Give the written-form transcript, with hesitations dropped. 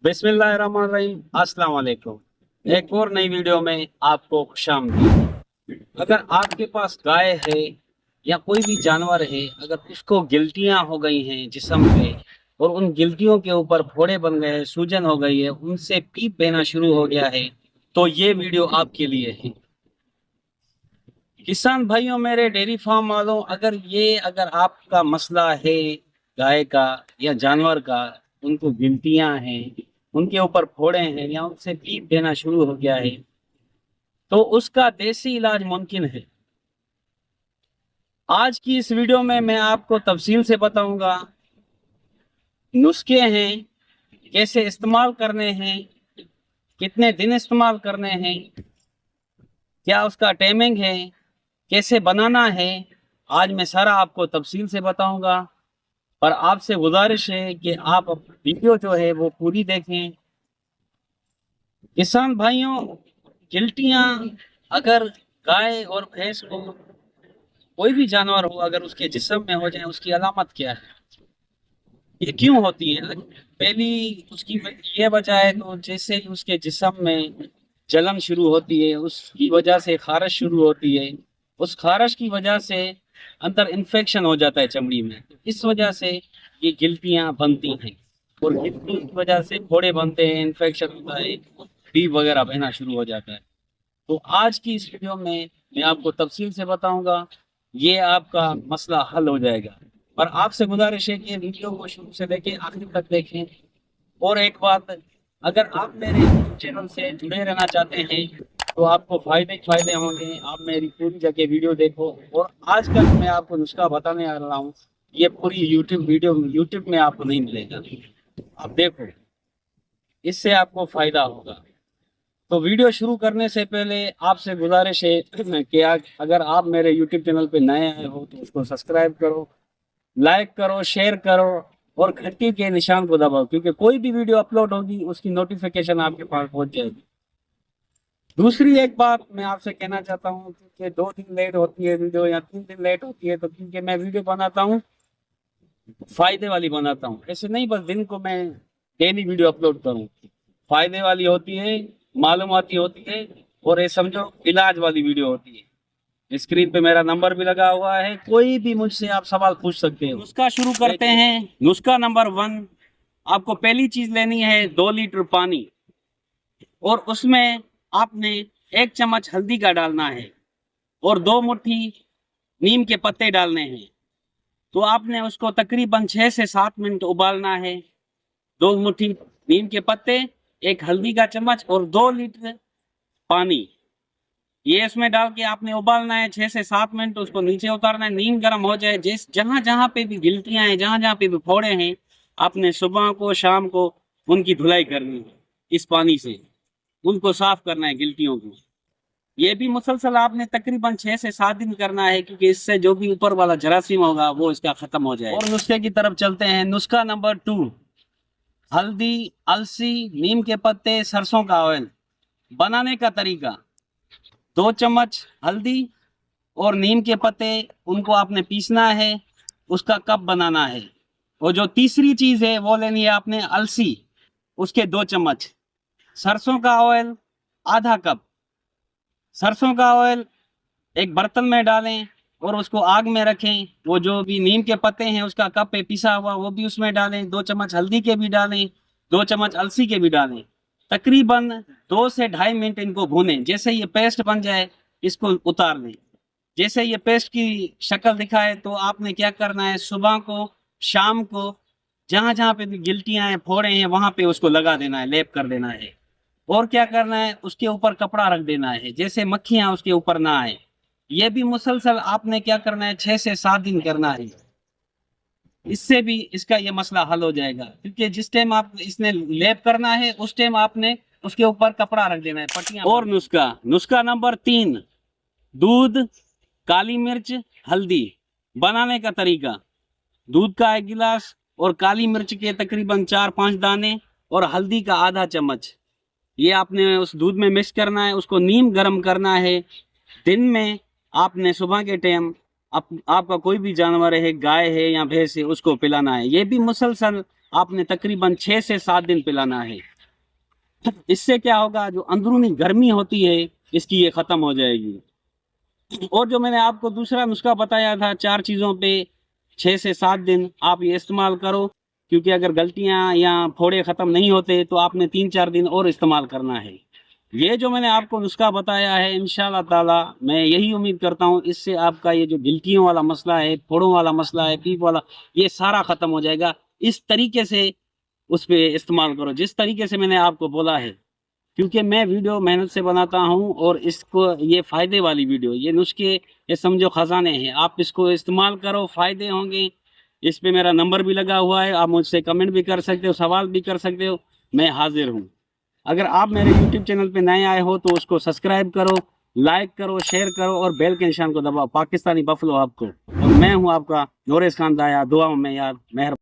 बिस्मिल्लाहिर्रहमानिर्रहीम, अस्सलाम वालेकुम। एक और नई वीडियो में आपको खुशामदीद। अगर आपके पास गाय है या कोई भी जानवर है, अगर उसको गिल्टियां हो गई हैं जिस्म पे और उन गिल्टियों के ऊपर फोड़े बन गए हैं, सूजन हो गई है, उनसे पीप बहना शुरू हो गया है, तो ये वीडियो आपके लिए है। किसान भाइयों, मेरे डेयरी फार्म वालों, अगर आपका मसला है गाय का या जानवर का, उनको गिल्टियां हैं, उनके ऊपर फोड़े हैं या उनसे पीप देना शुरू हो गया है, तो उसका देसी इलाज मुमकिन है। आज की इस वीडियो में मैं आपको तफसील से बताऊंगा, नुस्खे हैं, कैसे इस्तेमाल करने हैं, कितने दिन इस्तेमाल करने हैं, क्या उसका टाइमिंग है, कैसे बनाना है। आज मैं सारा आपको तफसील से बताऊंगा, पर आपसे गुजारिश है कि आप वीडियो जो है वो पूरी देखें। किसान भाइयों, गिल्टियां अगर गाय और भैंस को, कोई भी जानवर हो, अगर उसके जिस्म में हो जाए, उसकी अलामत क्या है, ये क्यों होती है? पहली उसकी ये वजह है, तो जैसे ही उसके जिस्म में जलन शुरू होती है, उसकी वजह से खारिश शुरू होती है, उस खारिश की वजह से अंदर इन्फेक्शन हो जाता है चमड़ी में, तो इस वजह से ये गिल्टियां बनती हैं और गिल्टी की वजह से फोड़े बनते हैं, इन्फेक्शन होता है, पीप वगैरह बहना शुरू हो जाता है। तो आज की इस वीडियो में मैं आपको तफसील से बताऊंगा, ये आपका मसला हल हो जाएगा। और आपसे गुजारिश है कि वीडियो को शुरू से लेके आखिर तक देखें। और एक बात, अगर आप मेरे चैनल से जुड़े रहना चाहते हैं तो आपको फायदे ही फायदे होंगे, आप मेरी पूरी जगह वीडियो देखो। और आज का जो मैं आपको नुस्खा बताने आ रहा हूँ, ये पूरी यूट्यूब में आपको नहीं मिलेगा। आप देखो, इससे आपको फायदा होगा। तो वीडियो शुरू करने से पहले आपसे गुजारिश है कि अगर आप मेरे यूट्यूब चैनल पे नए आए हो तो उसको सब्सक्राइब करो, लाइक करो, शेयर करो और घंटी के निशान को दबाओ, क्योंकि कोई भी वीडियो अपलोड होगी उसकी नोटिफिकेशन आपके पास पहुंच जाएगी। दूसरी एक बात मैं आपसे कहना चाहता हूँ कि 2 दिन लेट होती है वीडियो या 3 दिन लेट होती है, तो क्योंकि मैं वीडियो बनाता हूँ, फायदे वाली बनाता हूँ। ऐसे नहीं बस दिन को मैं डेली वीडियो अपलोड करूँ। फायदे वाली होती है, मालूमाती होती है, और ये समझो इलाज वाली वीडियो होती है। स्क्रीन पे मेरा नंबर भी लगा हुआ है, कोई भी मुझसे आप सवाल पूछ सकते हो। नुस्खा शुरू करते हैं। नुस्खा नंबर 1, आपको पहली चीज लेनी है 2 लीटर पानी, और उसमें आपने 1 चम्मच हल्दी का डालना है और 2 मुट्ठी नीम के पत्ते डालने हैं। तो आपने उसको तकरीबन 6 से 7 मिनट उबालना है। 2 मुट्ठी नीम के पत्ते, एक हल्दी का चम्मच और 2 लीटर पानी, ये इसमें डाल के आपने उबालना है 6 से 7 मिनट। उसको नीचे उतारना है, नीम गर्म हो जाए, जिस जहां जहां पे भी गिल्टियां हैं, जहां जहां पे भी फोड़े हैं, आपने सुबह को शाम को उनकी धुलाई करनी है। इस पानी से उनको साफ करना है, गिल्टियों को। ये भी मुसलसल आपने तकरीबन 6 से 7 दिन करना है, क्योंकि इससे जो भी ऊपर वाला जरासीम होगा वो इसका खत्म हो जाए। और नुस्खे की तरफ चलते हैं। नुस्खा नंबर 2, हल्दी, अलसी, नीम के पत्ते, सरसों का ऑयल। बनाने का तरीका, 2 चम्मच हल्दी और नीम के पत्ते, उनको आपने पीसना है, उसका कप बनाना है। और जो तीसरी चीज है वो लेनी है आपने अलसी, उसके 2 चम्मच। सरसों का ऑयल आधा कप। सरसों का ऑयल एक बर्तन में डालें और उसको आग में रखें। वो जो भी नीम के पत्ते हैं उसका कप है पिसा हुआ, वो भी उसमें डालें। 2 चम्मच हल्दी के भी डालें, 2 चम्मच अलसी के भी डालें। तकरीबन 2 से ढाई मिनट इनको भूनें। जैसे ये पेस्ट बन जाए, इसको उतार लें। जैसे ये पेस्ट की शक्ल दिखाए, तो आपने क्या करना है, सुबह को शाम को जहां जहां पे भी गिल्टियां हैं, फोड़े हैं, वहां पे उसको लगा देना है, लेप कर देना है। और क्या करना है, उसके ऊपर कपड़ा रख देना है, जैसे मक्खियां उसके ऊपर ना आए। ये भी मुसलसल आपने क्या करना है, 6 से 7 दिन करना है। इससे भी इसका ये मसला हल हो जाएगा, क्योंकि जिस टाइम आप इसने लेप करना है उस टाइम आपने उसके ऊपर कपड़ा रख देना है, पट्टियां। और नुस्खा नंबर 3, दूध, काली मिर्च, हल्दी। बनाने का तरीका, दूध का 1 गिलास और काली मिर्च के तकरीबन 4-5 दाने और हल्दी का आधा चम्मच, ये आपने उस दूध में मिक्स करना है। उसको नीम गर्म करना है। दिन में आपने सुबह के टाइम आपका कोई भी जानवर है, गाय है या भैंस है, उसको पिलाना है। ये भी मुसलसल आपने तकरीबन 6 से 7 दिन पिलाना है। इससे क्या होगा, जो अंदरूनी गर्मी होती है इसकी ये ख़त्म हो जाएगी। और जो मैंने आपको दूसरा नुस्खा बताया था 4 चीज़ों पे 6 से 7 दिन आप ये इस्तेमाल करो, क्योंकि अगर गलतियां या फोड़े ख़त्म नहीं होते तो आपने 3-4 दिन और इस्तेमाल करना है। ये जो मैंने आपको नुस्खा बताया है, इंशाल्लाह ताला मैं यही उम्मीद करता हूँ इससे आपका ये जो गिल्टियों वाला मसला है, फोड़ों वाला मसला है, पीप वाला, ये सारा ख़त्म हो जाएगा। इस तरीके से उस पे इस्तेमाल करो जिस तरीके से मैंने आपको बोला है, क्योंकि मैं वीडियो मेहनत से बनाता हूँ और इसको ये फ़ायदे वाली वीडियो, ये नुस्खे, ये समझो ख़जाने हैं। आप इसको इस्तेमाल करो, फ़ायदे होंगे। इस पे मेरा नंबर भी लगा हुआ है, आप मुझसे कमेंट भी कर सकते हो, सवाल भी कर सकते हो, मैं हाजिर हूँ। अगर आप मेरे यूट्यूब चैनल पे नए आए हो तो उसको सब्सक्राइब करो, लाइक करो, शेयर करो और बेल के निशान को दबाओ। पाकिस्तानी बफलो आपको, और मैं हूँ आपका नूर खान दाया। दुआ में याद, मेहरबान।